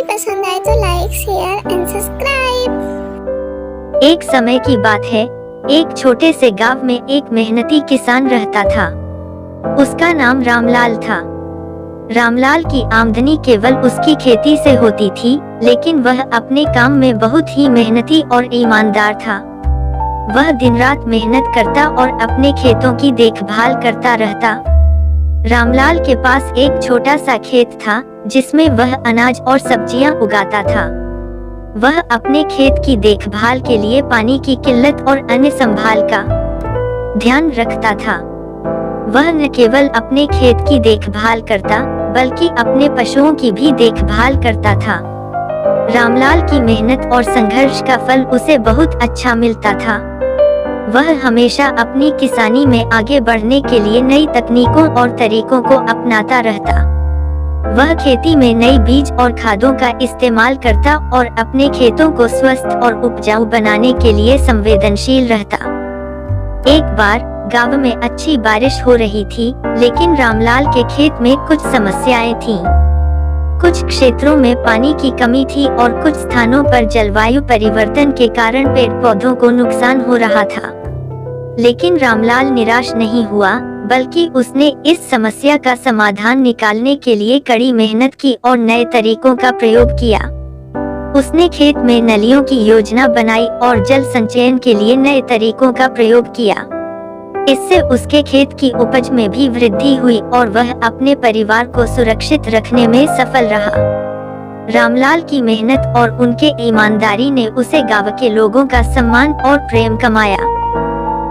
पसंद आए तो लाइक, शेयर एंड सब्सक्राइब। एक समय की बात है, एक छोटे से गांव में एक मेहनती किसान रहता था। उसका नाम रामलाल था। रामलाल की आमदनी केवल उसकी खेती से होती थी, लेकिन वह अपने काम में बहुत ही मेहनती और ईमानदार था। वह दिन रात मेहनत करता और अपने खेतों की देखभाल करता रहता। रामलाल के पास एक छोटा सा खेत था, जिसमें वह अनाज और सब्जियां उगाता था। वह अपने खेत की देखभाल के लिए पानी की किल्लत और अन्य संभाल का ध्यान रखता था। वह न केवल अपने खेत की देखभाल करता, बल्कि अपने पशुओं की भी देखभाल करता था। रामलाल की मेहनत और संघर्ष का फल उसे बहुत अच्छा मिलता था। वह हमेशा अपनी किसानी में आगे बढ़ने के लिए नई तकनीकों और तरीकों को अपनाता रहता। वह खेती में नई बीज और खादों का इस्तेमाल करता और अपने खेतों को स्वस्थ और उपजाऊ बनाने के लिए संवेदनशील रहता। एक बार गांव में अच्छी बारिश हो रही थी, लेकिन रामलाल के खेत में कुछ समस्याएं थीं। कुछ क्षेत्रों में पानी की कमी थी और कुछ स्थानों पर जलवायु परिवर्तन के कारण पेड़ पौधों को नुकसान हो रहा था। लेकिन रामलाल निराश नहीं हुआ, बल्कि उसने इस समस्या का समाधान निकालने के लिए कड़ी मेहनत की और नए तरीकों का प्रयोग किया। उसने खेत में नलियों की योजना बनाई और जल संचयन के लिए नए तरीकों का प्रयोग किया। इससे उसके खेत की उपज में भी वृद्धि हुई और वह अपने परिवार को सुरक्षित रखने में सफल रहा। रामलाल की मेहनत और उनके ईमानदारी ने उसे गांव के लोगों का सम्मान और प्रेम कमाया।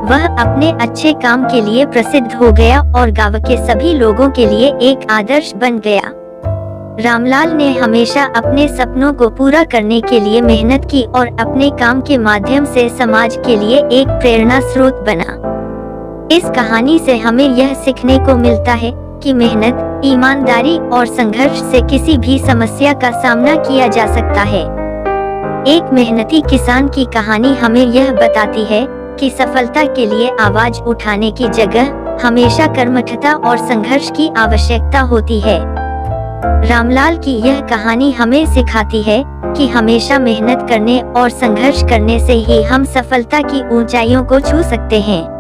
वह अपने अच्छे काम के लिए प्रसिद्ध हो गया और गांव के सभी लोगों के लिए एक आदर्श बन गया। रामलाल ने हमेशा अपने सपनों को पूरा करने के लिए मेहनत की और अपने काम के माध्यम से समाज के लिए एक प्रेरणा स्रोत बना। इस कहानी से हमें यह सीखने को मिलता है कि मेहनत, ईमानदारी और संघर्ष से किसी भी समस्या का सामना किया जा सकता है। एक मेहनती किसान की कहानी हमें यह बताती है कि सफलता के लिए आवाज उठाने की जगह हमेशा कर्मठता और संघर्ष की आवश्यकता होती है। रामलाल की यह कहानी हमें सिखाती है कि हमेशा मेहनत करने और संघर्ष करने से ही हम सफलता की ऊंचाइयों को छू सकते हैं।